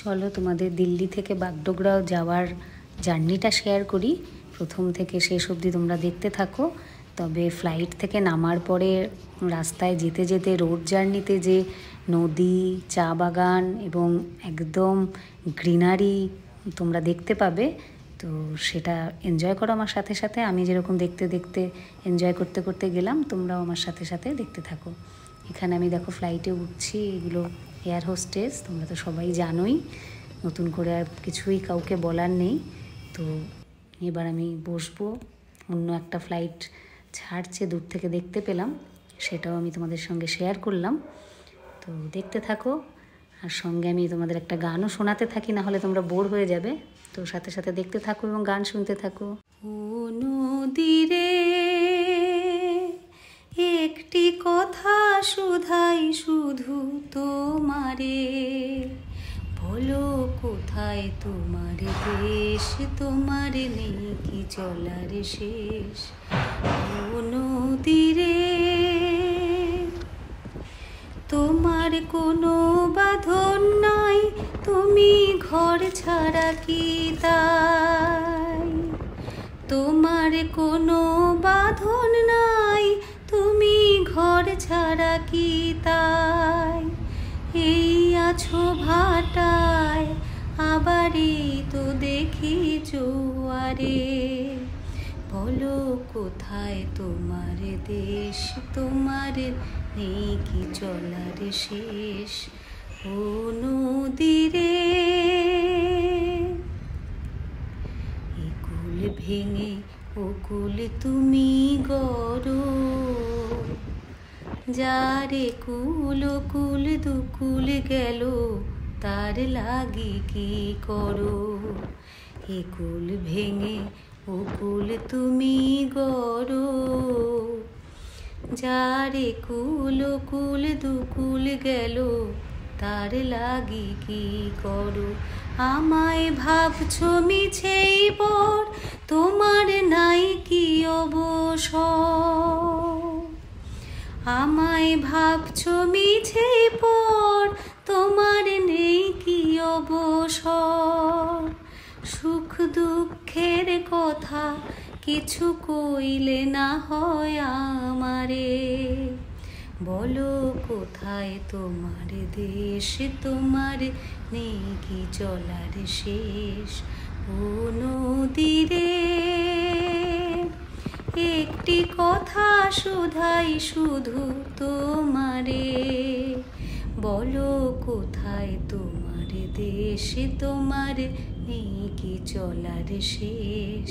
চলো তোমাদের দিল্লি থেকে বাগডোগরা যাওয়ার জার্নিটা শেয়ার করি। প্রথম থেকে শেষ অবধি তোমরা দেখতে থাকো। তবে ফ্লাইট থেকে নামার পরে রাস্তায় যেতে যেতে রোড জার্নিতে যে নদী, চা বাগান এবং একদম গ্রিনারি তোমরা দেখতে পাবে, তো সেটা এনজয় করো আমার সাথে সাথে। আমি যেরকম দেখতে দেখতে এনজয় করতে করতে গেলাম, তোমরাও আমার সাথে সাথে দেখতে থাকো। এখানে আমি দেখো ফ্লাইটে উঠছি, এগুলো এয়ার হোস্টেস, তোমরা তো সবাই জানোই, নতুন করে আর কিছুই কাউকে বলার নেই। তো এবার আমি বসবো, অন্য একটা ফ্লাইট ছাড়ছে দূর থেকে দেখতে পেলাম, সেটাও আমি তোমাদের সঙ্গে শেয়ার করলাম। তো দেখতে থাকো, আর সঙ্গে আমি তোমাদের একটা গানও শোনাতে থাকি, না হলে তোমরা বোর হয়ে যাবে। তো সাথে সাথে দেখতে থাকো এবং গান শুনতে থাকো। ও নদীরে একটি কথা শুধাই শুধু তোমারে, বলো কোথায় তোমার দেশ, তোমার নেই কি চলার শেষ। ও নদীরে তোমার কোনো বাঁধন নাই, তুমি ঘর ছাড়া কি তাই। তোমার কোনো বাঁধন নাই, তুমি ঘর ছাড়া কি তাই। এই আছো ভাটায়, আবারই তো দেখি জোয়ারে, বলো কোথায় তোমার দেশ, তোমার নেই কি চলার শেষ। ও নদীরে কুল ভেঙে ও কুল তুমি গড়ো, যারে কুল কুল দুকুল গেল, তার লাগি কি করো। এ কুল ভেঙে ও কুল তুমি গড়ো, যারে কুল কুল দুকুল গেল, তার লাগি কি করো। আমায় ভাবছো মিছেই পর, তোমার নাই কি অবসর। আমায় ভাবছো মিছেই পর, তোমার নেই কি অবসর। সুখ দুঃখের কথা কিছু কইলে না হয় আমারে, বলো কোথায় তোমার দেশ, তোমার নেই কি চলার শেষ। ও নদীরে একটি কথা শুধাই শুধু তোমারে, বলো কোথায় তোমার দেশ, তোমার নেই কি চলার শেষ।